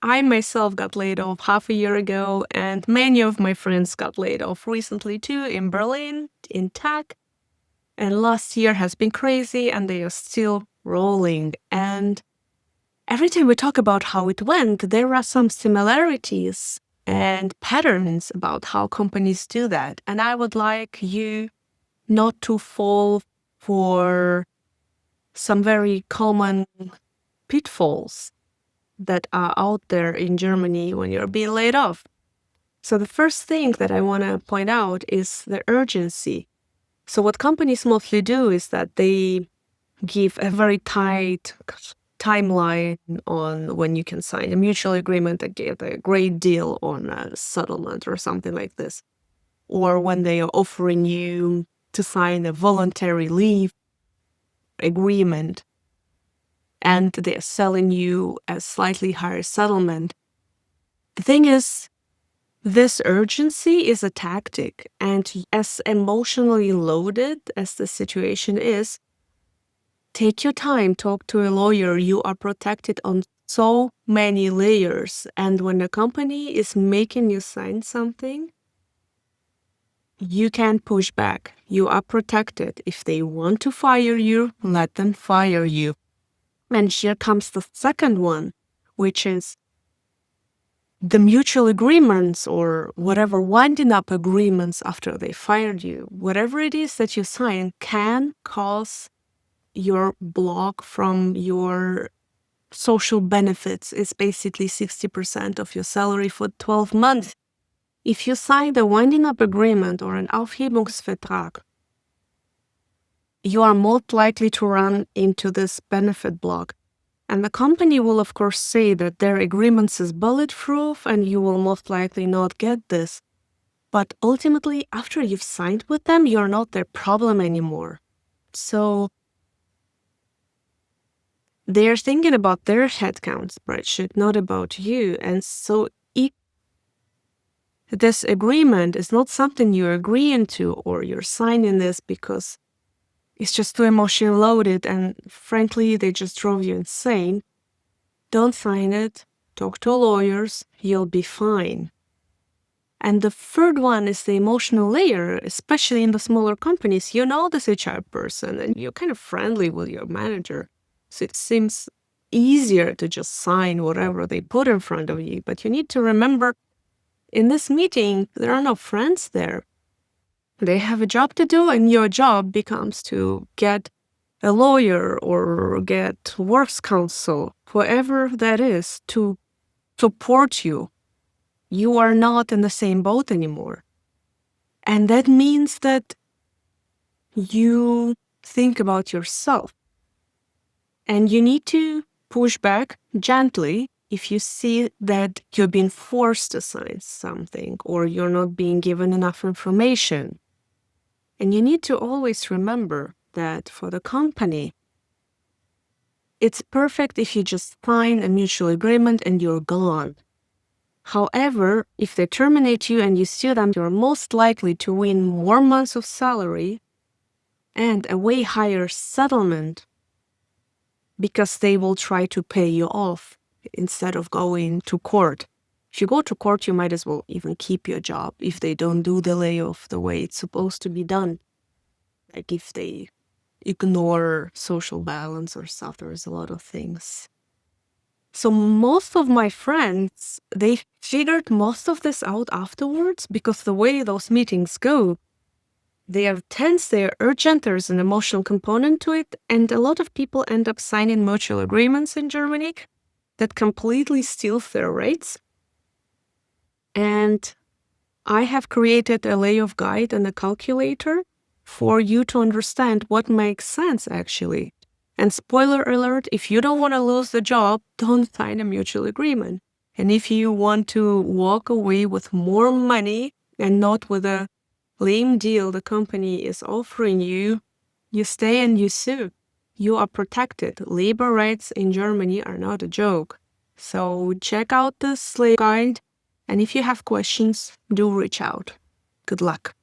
I myself got laid off half a year ago, and many of my friends got laid off recently too, in Berlin, in tech. And last year has been crazy, and they are still rolling. And every time we talk about how it went, there are some similarities and patterns about how companies do that. And I would like you not to fall for some very common pitfalls that are out there in Germany when you're being laid off. So the first thing that I want to point out is the urgency. So what companies mostly do is that they give a very tight timeline on when you can sign a mutual agreement and get a great deal on a settlement or something like this. Or when they are offering you to sign a voluntary leave agreement and they're selling you a slightly higher settlement. The thing is, this urgency is a tactic, and as emotionally loaded as the situation is, take your time, talk to a lawyer. You are protected on so many layers, and when a company is making you sign something, you can't push back. You are protected. If they want to fire you, let them fire you. And here comes the second one, which is the mutual agreements or whatever winding up agreements after they fired you. Whatever it is that you sign can cause your block from your social benefits. It's basically 60% of your salary for 12 months. If you sign the winding up agreement or an Aufhebungsvertrag, you are most likely to run into this benefit block. And the company will, of course, say that their agreements is bulletproof and you will most likely not get this. But ultimately, after you've signed with them, you're not their problem anymore. So they're thinking about their headcount spreadsheet, not about you. And so if this agreement is not something you're agreeing to or you're signing this because it's just too emotionally loaded and frankly, they just drove you insane, don't sign it. Talk to lawyers. You'll be fine. And the third one is the emotional layer, especially in the smaller companies. You know this HR person and you're kind of friendly with your manager. So it seems easier to just sign whatever they put in front of you. But you need to remember, in this meeting, there are no friends there. They have a job to do, and your job becomes to get a lawyer or get works counsel, whoever that is, to support you. You are not in the same boat anymore. And that means that you think about yourself. And you need to push back gently if you see that you're being forced to sign something or you're not being given enough information. And you need to always remember that for the company, it's perfect if you just sign a mutual agreement and you're gone. However, if they terminate you and you sue them, you're most likely to win more months of salary and a way higher settlement because they will try to pay you off instead of going to court. If you go to court, you might as well even keep your job if they don't do the layoff the way it's supposed to be done. Like if they ignore social balance or stuff, there's a lot of things. So most of my friends, they figured most of this out afterwards because the way those meetings go, they are tense, they are urgent, there's an emotional component to it, and a lot of people end up signing mutual agreements in Germany that completely steals their rights. And I have created a layoff guide and a calculator for you to understand what makes sense, actually. And spoiler alert, if you don't want to lose the job, don't sign a mutual agreement. And if you want to walk away with more money and not with a lame deal the company is offering you, you stay and you sue. You are protected. Labor rights in Germany are not a joke. So check out this slave guide. And if you have questions, do reach out. Good luck.